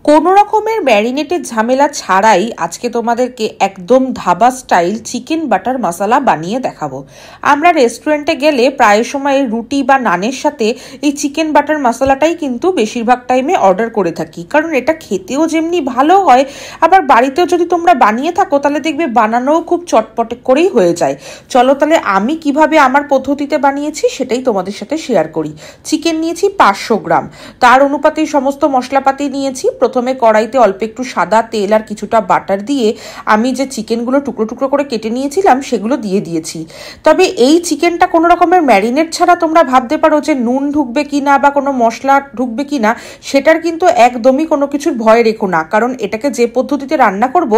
কোনো রকমের ম্যারিনেটের ঝামেলা ছাড়াই আজকে তোমাদেরকে একদম ধাবা স্টাইল চিকেন বাটার মশলা বানিয়ে দেখাবো। আমরা রেস্টুরেন্টে গেলে প্রায় সময় রুটি বা নানের সাথে এই চিকেন বাটার মশলাটাই কিন্তু বেশিরভাগ টাইমে অর্ডার করে থাকি, কারণ এটা খেতেও যেমনি ভালো হয়, আবার বাড়িতেও যদি তোমরা বানিয়ে থাকো তাহলে দেখবে বানানোও খুব চটপটে করেই হয়ে যায়। চলো তাহলে আমি কিভাবে আমার পদ্ধতিতে বানিয়েছি সেটাই তোমাদের সাথে শেয়ার করি। চিকেন নিয়েছি 500 গ্রাম, তার অনুপাতে সমস্ত মশলাপাতি নিয়েছি। প্রথমে কড়াইতে অল্প একটু সাদা তেল আর কিছুটা বাটার দিয়ে আমি যে চিকেনগুলো টুকরো টুকরো করে কেটে নিয়েছিলাম সেগুলো দিয়ে দিয়েছি। তবে এই চিকেনটা কোনো রকমের ম্যারিনেট ছাড়া তোমরা ভাবতে পারো যে নুন ঢুকবে কিনা বা কোনো মশলা ঢুকবে কিনা, সেটার কিন্তু একদমই কোনো কিছুর ভয় রেখো না, কারণ এটাকে যে পদ্ধতিতে রান্না করব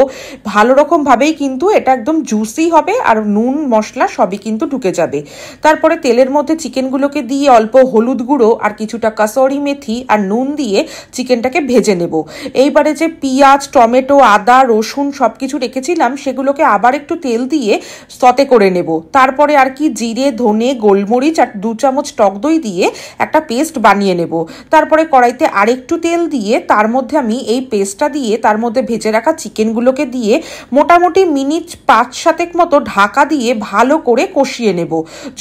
ভালো রকমভাবেই কিন্তু এটা একদম জুসি হবে আর নুন মশলা সবই কিন্তু ঢুকে যাবে। তারপরে তেলের মধ্যে চিকেনগুলোকে দিয়ে অল্প হলুদ গুঁড়ো আর কিছুটা কাসুরি মেথি আর নুন দিয়ে চিকেনটাকে ভেজে নেব। এইবারে যে পেঁয়াজ, টমেটো, আদা, রসুন সব কিছু রেখেছিলাম সেগুলোকে আবার একটু তেল দিয়ে সতে করে নেব। তারপরে আর কি জিরে, ধনে, গোলমরিচ আর 2 চামচ টক দই দিয়ে একটা পেস্ট বানিয়ে নেব। তারপরে কড়াইতে আরেকটু তেল দিয়ে তার মধ্যে আমি এই পেস্টটা দিয়ে তার মধ্যে ভেজে রাখা চিকেনগুলোকে দিয়ে মোটামুটি মিনিট 5-7 মতো ঢাকা দিয়ে ভালো করে কষিয়ে নেব।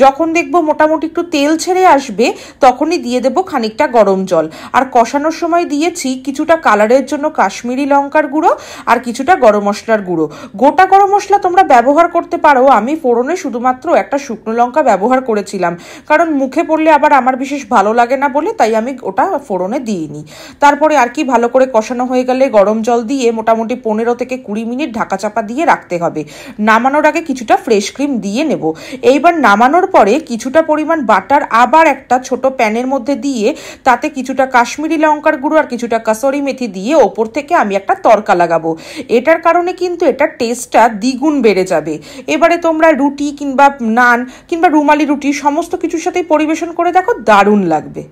যখন দেখবো মোটামুটি একটু তেল ছেড়ে আসবে তখনই দিয়ে দেব খানিকটা গরম জল। আর কষানোর সময় দিয়েছি কিছুটা কালারের জন্য কাশ্মীরি লঙ্কার গুঁড়ো আর কিছুটা গরম মশলার গুঁড়ো। গোটা গরম মশলা তোমরা ব্যবহার করতে পারো, আমি ফোড়নে শুধুমাত্র একটা শুকনো লঙ্কা ব্যবহার করেছিলাম, কারণ মুখে পড়লে আবার আমার বিশেষ ভালো লাগে না বলে তাই আমি ওটা ফোড়নে দিইনি। তারপরে আর কি ভালো করে কষানো হয়ে গেলে গরম জল দিয়ে মোটামুটি 15 থেকে 20 মিনিট ঢাকা চাপা দিয়ে রাখতে হবে। নামানোর আগে কিছুটা ফ্রেশ ক্রিম দিয়ে নেব। এইবার নামানোর পরে কিছুটা পরিমাণ বাটার আবার একটা ছোট প্যানের মধ্যে দিয়ে তাতে কিছুটা কাশ্মীরি লঙ্কার গুঁড়ো আর কিছুটা কাসুরি মেথি দিয়ে ওপর থেকে আমি একটা তড়কা লাগাবো। এটার কারণে কিন্তু এটার টেস্টটা দ্বিগুণ বেড়ে যাবে। এবারে তোমরা রুটি কিংবা নান কিংবা রুমালি রুটি সমস্ত কিছুর সাথেই পরিবেশন করে দেখো, দারুণ লাগবে।